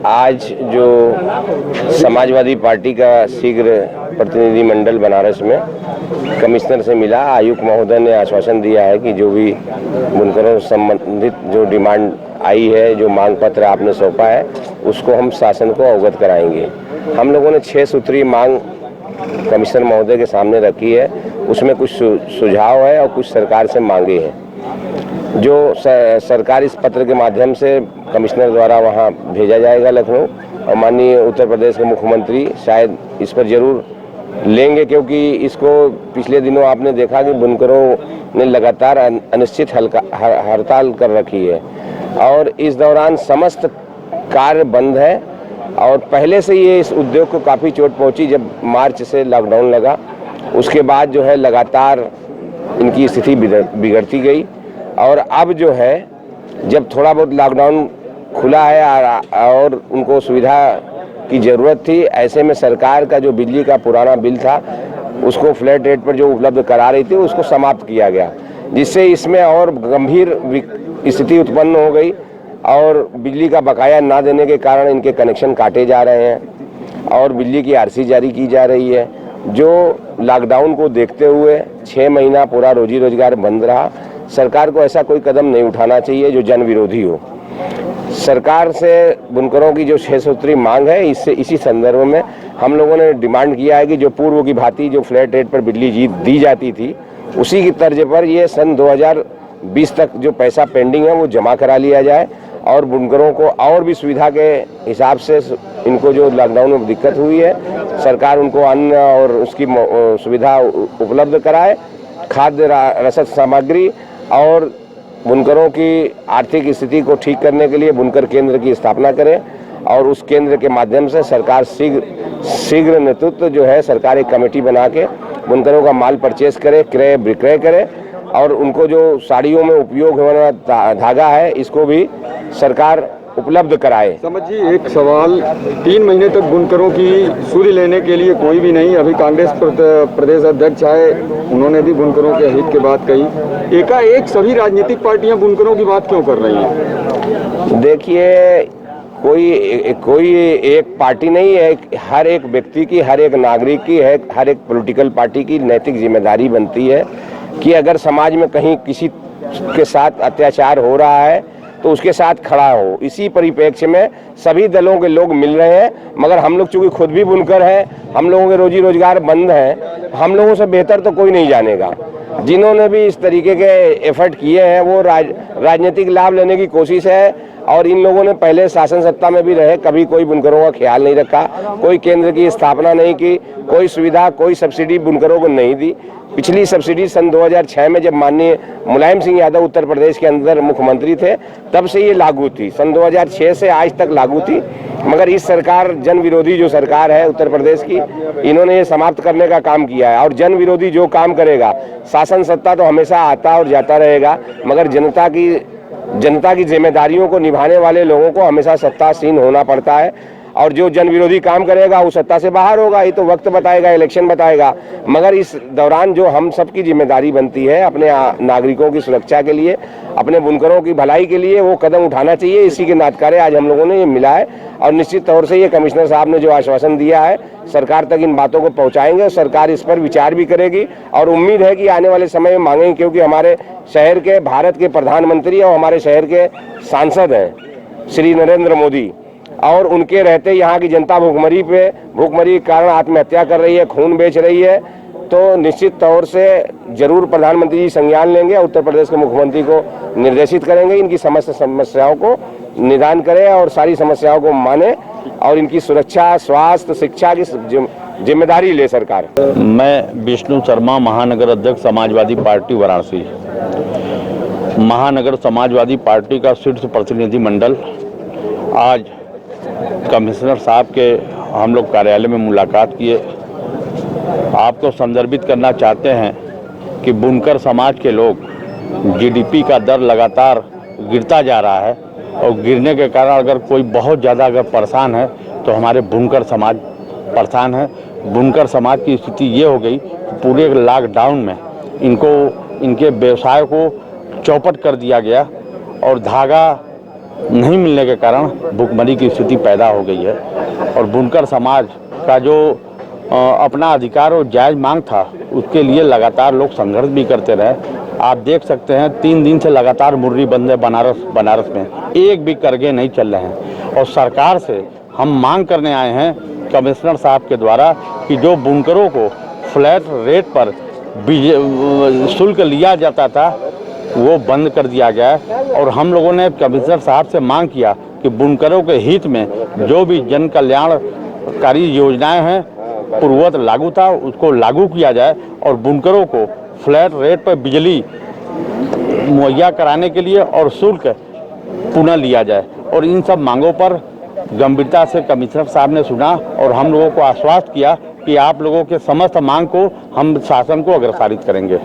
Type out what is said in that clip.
आज जो समाजवादी पार्टी का शीघ्र प्रतिनिधि मंडल बनारस में कमिश्नर से मिला, आयुक्त महोदय ने आश्वासन दिया है कि जो भी बुनकरों से संबंधित जो डिमांड आई है, जो मांग पत्र आपने सौंपा है, उसको हम शासन को अवगत कराएंगे। हम लोगों ने 6 सूत्रीय मांग कमिश्नर महोदय के सामने रखी है। उसमें कुछ सुझाव है और कुछ सरकार से मांगे हैं। जो सरकार इस पत्र के माध्यम से कमिश्नर द्वारा वहां भेजा जाएगा लखनऊ, और माननीय उत्तर प्रदेश के मुख्यमंत्री शायद इस पर जरूर लेंगे, क्योंकि इसको पिछले दिनों आपने देखा कि बुनकरों ने लगातार अनिश्चित हड़ताल कर रखी है और इस दौरान समस्त कार्य बंद है। और पहले से ये इस उद्योग को काफ़ी चोट पहुंची जब मार्च से लॉकडाउन लगा। उसके बाद जो है लगातार इनकी स्थिति बिगड़ती गई और अब जो है जब थोड़ा बहुत लॉकडाउन खुला है और उनको सुविधा की ज़रूरत थी, ऐसे में सरकार का जो बिजली का पुराना बिल था उसको फ्लैट रेट पर जो उपलब्ध करा रही थी उसको समाप्त किया गया, जिससे इसमें और गंभीर स्थिति उत्पन्न हो गई और बिजली का बकाया ना देने के कारण इनके कनेक्शन काटे जा रहे हैं और बिजली की आरसी जारी की जा रही है। जो लॉकडाउन को देखते हुए 6 महीना पूरा रोजी रोजगार बंद रहा। सरकार को ऐसा कोई कदम नहीं उठाना चाहिए जो जन विरोधी हो। सरकार से बुनकरों की जो 6 सूत्री मांग है, इसी संदर्भ में हम लोगों ने डिमांड किया है कि जो पूर्व की भांति जो फ्लैट रेट पर बिजली दी जाती थी उसी की तर्ज पर ये सन 2020 तक जो पैसा पेंडिंग है वो जमा करा लिया जाए और बुनकरों को और भी सुविधा के हिसाब से इनको जो लॉकडाउन में दिक्कत हुई है सरकार उनको अन्न और उसकी सुविधा उपलब्ध कराए, खाद्य रसद सामग्री और बुनकरों की आर्थिक स्थिति को ठीक करने के लिए बुनकर केंद्र की स्थापना करे और उस केंद्र के माध्यम से सरकार शीघ्र नेतृत्व जो है सरकार एक कमेटी बना के बुनकरों का माल परचेस करे, क्रय विक्रय करे और उनको जो साड़ियों में उपयोग होने वाला धागा है इसको भी सरकार उपलब्ध कराए। समझिए एक सवाल, 3 महीने तक बुनकरों की सूली लेने के लिए कोई भी नहीं। अभी कांग्रेस प्रदेश अध्यक्ष आए, उन्होंने भी बुनकरों के हित की बात कही। एकाएक सभी राजनीतिक पार्टियां बुनकरों की बात क्यों कर रही हैं? देखिए, कोई एक पार्टी नहीं है, हर एक व्यक्ति की, हर एक नागरिक की है, हर एक पॉलिटिकल पार्टी की नैतिक जिम्मेदारी बनती है कि अगर समाज में कहीं किसी के साथ अत्याचार हो रहा है तो उसके साथ खड़ा हो। इसी परिप्रेक्ष्य में सभी दलों के लोग मिल रहे हैं, मगर हम लोग चूंकि खुद भी बुनकर हैं, हम लोगों के रोजी रोजगार बंद है, हम लोगों से बेहतर तो कोई नहीं जानेगा। जिन्होंने भी इस तरीके के एफर्ट किए हैं वो राजनीतिक लाभ लेने की कोशिश है और इन लोगों ने पहले शासन सत्ता में भी रहे, कभी कोई बुनकरों का ख्याल नहीं रखा, कोई केंद्र की स्थापना नहीं की, कोई सुविधा, कोई सब्सिडी बुनकरों को नहीं दी। पिछली सब्सिडी सन 2006 में जब माननीय मुलायम सिंह यादव उत्तर प्रदेश के अंदर मुख्यमंत्री थे तब से ये लागू थी, सन 2006 से आज तक लागू थी। मगर इस सरकार, जन विरोधी जो सरकार है उत्तर प्रदेश की, इन्होंने ये समाप्त करने का काम किया है और जन विरोधी जो काम करेगा, शासन सत्ता तो हमेशा आता और जाता रहेगा, मगर जनता की जिम्मेदारियों को निभाने वाले लोगों को हमेशा सत्तासीन होना पड़ता है और जो जन विरोधी काम करेगा वो सत्ता से बाहर होगा। ये तो वक्त बताएगा, इलेक्शन बताएगा। मगर इस दौरान जो हम सबकी जिम्मेदारी बनती है अपने नागरिकों की सुरक्षा के लिए, अपने बुनकरों की भलाई के लिए, वो कदम उठाना चाहिए। इसी के नातकारे आज हम लोगों ने ये मिला है और निश्चित तौर से ये कमिश्नर साहब ने जो आश्वासन दिया है सरकार तक इन बातों को पहुंचाएंगे। सरकार इस पर विचार भी करेगी और उम्मीद है कि आने वाले समय में मांगेंगे, क्योंकि हमारे शहर के, भारत के प्रधानमंत्री और हमारे शहर के सांसद हैं श्री नरेंद्र मोदी, और उनके रहते यहाँ की जनता भूखमरी के कारण आत्महत्या कर रही है, खून बेच रही है। तो निश्चित तौर से जरूर प्रधानमंत्री जी संज्ञान लेंगे, उत्तर प्रदेश के मुख्यमंत्री को निर्देशित करेंगे इनकी समस्त समस्याओं को निदान करें और सारी समस्याओं को माने और इनकी सुरक्षा, स्वास्थ्य, शिक्षा की जिम्मेदारी ले सरकार। मैं विष्णु शर्मा, महानगर अध्यक्ष समाजवादी पार्टी वाराणसी। महानगर समाजवादी पार्टी का शीर्ष प्रतिनिधि मंडल आज कमिश्नर साहब के हम लोग कार्यालय में मुलाकात किए। आपको संदर्भित करना चाहते हैं कि बुनकर समाज के लोग, जीडीपी का दर लगातार गिरता जा रहा है और गिरने के कारण अगर कोई बहुत ज़्यादा अगर परेशान है तो हमारे बुनकर समाज परेशान है। बुनकर समाज की स्थिति ये हो गई कि पूरे लॉकडाउन में इनके व्यवसाय को चौपट कर दिया गया और धागा नहीं मिलने के कारण भुखमरी की स्थिति पैदा हो गई है। और बुनकर समाज का जो अपना अधिकार और जायज़ मांग था, उसके लिए लगातार लोग संघर्ष भी करते रहे। आप देख सकते हैं 3 दिन से लगातार मुर्री बंद है बनारस में, एक भी करगे नहीं चल रहे हैं। और सरकार से हम मांग करने आए हैं कमिश्नर साहब के द्वारा कि जो बुनकरों को फ्लैट रेट पर शुल्क लिया जाता था वो बंद कर दिया गया है। और हम लोगों ने कमिश्नर साहब से मांग किया कि बुनकरों के हित में जो भी जन कल्याणकारी योजनाएं हैं पूर्ववत लागू था उसको लागू किया जाए और बुनकरों को फ्लैट रेट पर बिजली मुहैया कराने के लिए और शुल्क पुनः लिया जाए। और इन सब मांगों पर गंभीरता से कमिश्नर साहब ने सुना और हम लोगों को आश्वस्त किया कि आप लोगों के समस्त मांग को हम शासन को अग्रसारित करेंगे।